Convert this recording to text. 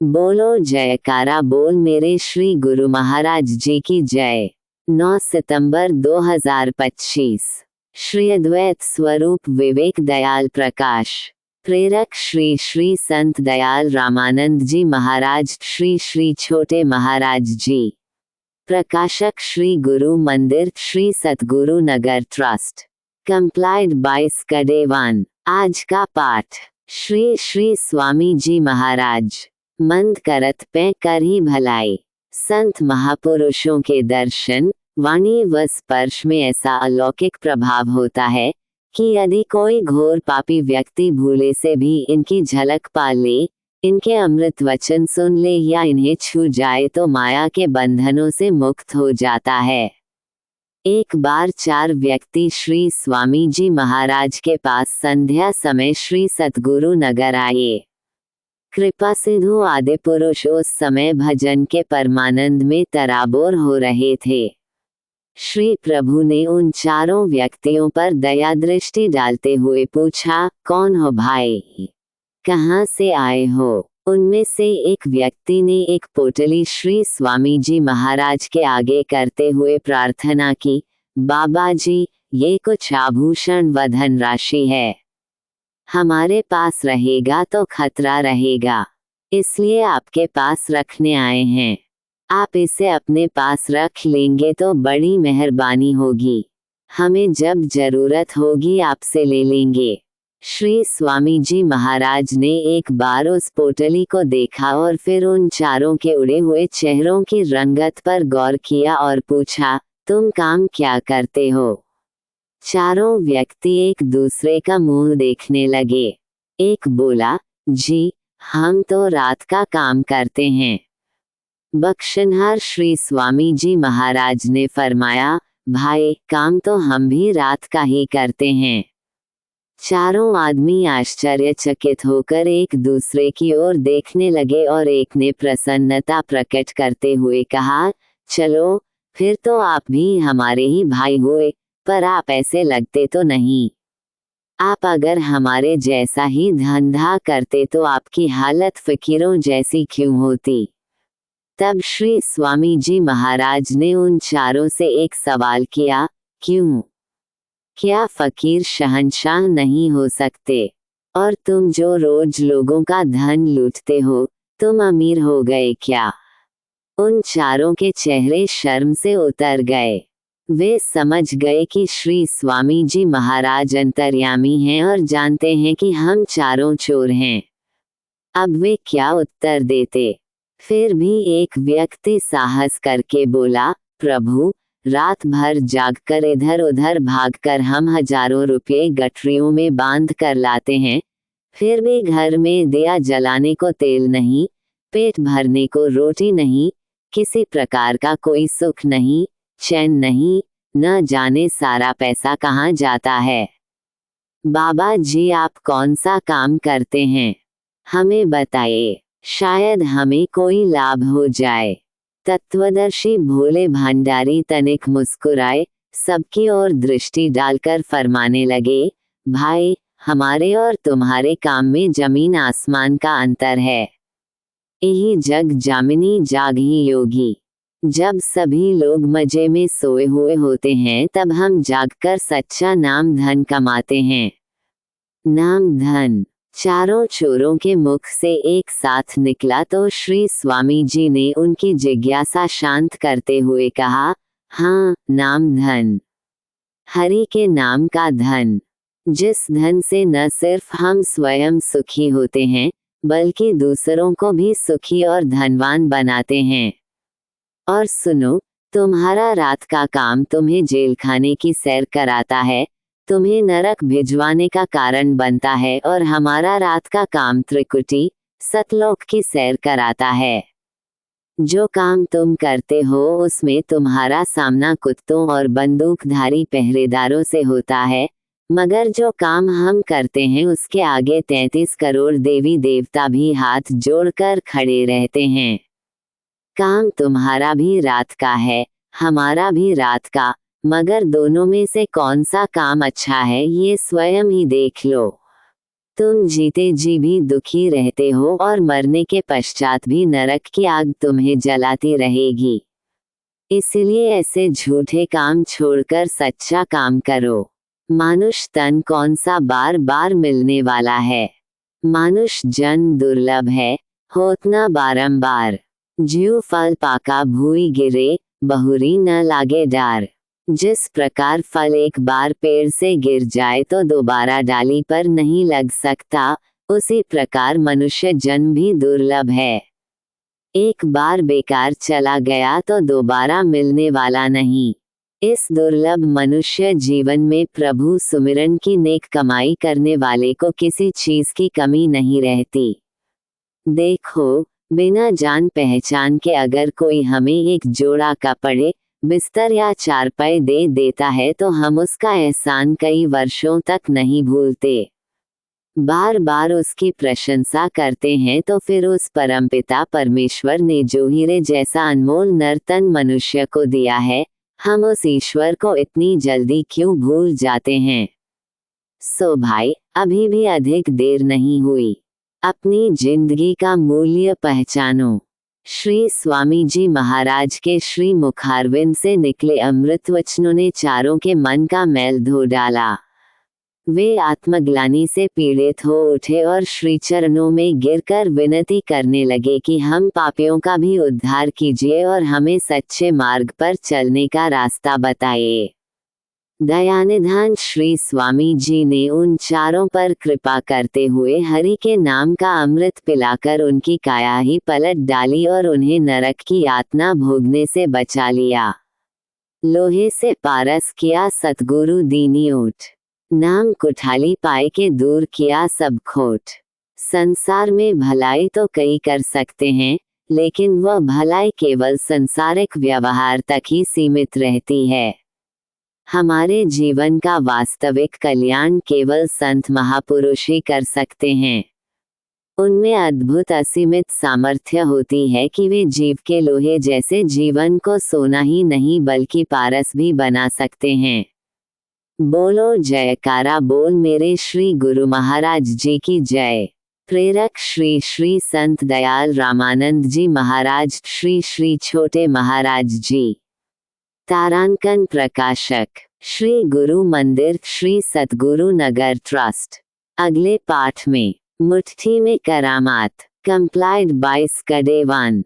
बोलो जयकारा बोल मेरे श्री गुरु महाराज जी की जय। 9 सितंबर 2025। श्री अद्वैत स्वरूप विवेक दयाल प्रकाश। प्रेरक श्री श्री संत दयाल रामानंद जी महाराज श्री श्री छोटे महाराज जी। प्रकाशक श्री गुरु Mandir Shri Satguru Nagar trust. Compiled by स्कडेवान। आज का पाठ श्री श्री स्वामी जी महाराज। मंद करत पे कर ही भलाई। संत महापुरुषों के दर्शन, वाणी व स्पर्श में ऐसा अलौकिक प्रभाव होता है कि यदि कोई घोर पापी व्यक्ति भूले से भी इनकी झलक पा ले, इनके अमृत वचन सुन ले या इन्हें छू जाए तो माया के बंधनों से मुक्त हो जाता है। एक बार 4 व्यक्ति श्री स्वामी जी महाराज के पास संध्या समय श्री सतगुरु नगर आए। कृपा सिंधु आदि पुरुष उस समय भजन के परमानंद में तराबोर हो रहे थे। श्री प्रभु ने उन 4 व्यक्तियों पर दया दृष्टि डालते हुए पूछा, कौन हो भाई, कहाँ से आए हो? उनमें से एक व्यक्ति ने एक पोटली श्री स्वामी जी महाराज के आगे करते हुए प्रार्थना की, बाबा जी, ये कुछ आभूषण व धनराशि है, हमारे पास रहेगा तो खतरा रहेगा, इसलिए आपके पास रखने आए हैं। आप इसे अपने पास रख लेंगे तो बड़ी मेहरबानी होगी, हमें जब जरूरत होगी आपसे ले लेंगे। श्री स्वामी जी महाराज ने एक बार उस पोटली को देखा और फिर उन 4 के उड़े हुए चेहरों की रंगत पर गौर किया और पूछा, तुम काम क्या करते हो? 4 व्यक्ति एक दूसरे का मुंह देखने लगे। एक बोला, जी, हम तो रात का काम करते हैं। बख्शनहार श्री स्वामी जी महाराज ने फरमाया, भाई, काम तो हम भी रात का ही करते हैं। 4 आदमी आश्चर्यचकित होकर एक दूसरे की ओर देखने लगे और एक ने प्रसन्नता प्रकट करते हुए कहा, चलो, फिर तो आप भी हमारे ही भाई हुए, पर आप ऐसे लगते तो नहीं। आप अगर हमारे जैसा ही धंधा करते तो आपकी हालत फकीरों जैसी क्यों होती? तब श्री स्वामी जी महाराज ने उन 4 से एक सवाल किया, क्यों? क्या फकीर शहंशाह नहीं हो सकते? और तुम जो रोज लोगों का धन लूटते हो, तुम अमीर हो गए क्या? उन 4 के चेहरे शर्म से उतर गए। वे समझ गए कि श्री स्वामी जी महाराज अंतर्यामी हैं और जानते हैं कि हम 4 चोर हैं। अब वे क्या उत्तर देते? फिर भी एक व्यक्ति साहस करके बोला, प्रभु, रात भर जागकर इधर उधर भागकर हम हजारों रुपये गठरियों में बांध कर लाते हैं, फिर भी घर में दिया जलाने को तेल नहीं, पेट भरने को रोटी नहीं, किसी प्रकार का कोई सुख नहीं, चैन नहीं, न जाने सारा पैसा कहाँ जाता है। बाबा जी, आप कौन सा काम करते हैं? हमें बताइए, शायद हमें कोई लाभ हो जाए। तत्वदर्शी भोले भंडारी तनिक मुस्कुराए, सबकी ओर दृष्टि डालकर फरमाने लगे, भाई, हमारे और तुम्हारे काम में जमीन आसमान का अंतर है। यही जग जामिनी जाग ही योगी। जब सभी लोग मजे में सोए हुए होते हैं तब हम जागकर सच्चा नाम धन कमाते हैं। नाम धन 4 चोरों के मुख से एक साथ निकला तो श्री स्वामी जी ने उनकी जिज्ञासा शांत करते हुए कहा, हाँ, नाम धन, हरि के नाम का धन, जिस धन से न सिर्फ हम स्वयं सुखी होते हैं बल्कि दूसरों को भी सुखी और धनवान बनाते हैं। और सुनो, तुम्हारा रात का काम तुम्हें जेल खाने की सैर कराता है, तुम्हें नरक भिजवाने का कारण बनता है, और हमारा रात का काम त्रिकुटी सतलोक की सैर कराता है। जो काम तुम करते हो उसमें तुम्हारा सामना कुत्तों और बंदूकधारी पहरेदारों से होता है, मगर जो काम हम करते हैं उसके आगे 33 करोड़ देवी देवता भी हाथ जोड़कर खड़े रहते हैं। काम तुम्हारा भी रात का है, हमारा भी रात का, मगर दोनों में से कौन सा काम अच्छा है ये स्वयं ही देख लो। तुम जीते जी भी दुखी रहते हो और मरने के पश्चात भी नरक की आग तुम्हें जलाती रहेगी। इसलिए ऐसे झूठे काम छोड़कर सच्चा काम करो। मानुष तन कौन सा बार बार मिलने वाला है। मानुष जन्म दुर्लभ है, होत न बारंबार। ज्यों फल पाका भूई गिरे, बहुरी न लागे डार। जिस प्रकार फल एक बार पेड़ से गिर जाए तो दोबारा डाली पर नहीं लग सकता, उसी प्रकार मनुष्य जन्म भी दुर्लभ है। एक बार बेकार चला गया तो दोबारा मिलने वाला नहीं। इस दुर्लभ मनुष्य जीवन में प्रभु सुमिरन की नेक कमाई करने वाले को किसी चीज की कमी नहीं रहती। देखो, बिना जान पहचान के अगर कोई हमें एक जोड़ा कपड़े, बिस्तर या चारपाई दे देता है तो हम उसका एहसान कई वर्षों तक नहीं भूलते। बार बार उसकी प्रशंसा करते हैं तो फिर उस परमपिता परमेश्वर ने जो हीरे जैसा अनमोल नर्तन मनुष्य को दिया है, हम उस ईश्वर को इतनी जल्दी क्यों भूल जाते हैं। सो भाई, अभी भी अधिक देर नहीं हुई। अपनी जिंदगी का मूल्य पहचानो। श्री स्वामी जी महाराज के श्री मुखारविंद से निकले अमृत वचनों ने चारों के मन का मैल धो डाला। वे आत्मग्लानि से पीड़ित हो उठे और श्री चरणों में गिरकर विनती करने लगे कि हम पापियों का भी उद्धार कीजिए और हमें सच्चे मार्ग पर चलने का रास्ता बताइए। दयानिधान श्री स्वामी जी ने उन चारों पर कृपा करते हुए हरि के नाम का अमृत पिलाकर उनकी काया ही पलट डाली और उन्हें नरक की यातना भोगने से बचा लिया। लोहे से पारस किया सतगुरु दीनी ओट, नाम कुठाली पाए के दूर किया सब खोट। संसार में भलाई तो कई कर सकते हैं, लेकिन वह भलाई केवल संसारिक व्यवहार तक ही सीमित रहती है। हमारे जीवन का वास्तविक कल्याण केवल संत महापुरुष ही कर सकते हैं। उनमें अद्भुत असीमित सामर्थ्य होती है कि वे जीव के लोहे जैसे जीवन को सोना ही नहीं बल्कि पारस भी बना सकते हैं। बोलो जयकारा बोल मेरे श्री गुरु महाराज जी की जय। प्रेरक श्री श्री संत दयाल रामानंद जी महाराज, श्री श्री छोटे महाराज जी। तारांकन प्रकाशक श्री गुरु मंदिर, श्री सतगुरु नगर ट्रस्ट। अगले पाठ में मुट्ठी में करामात, कंप्लाइड बाय स्कडेवान।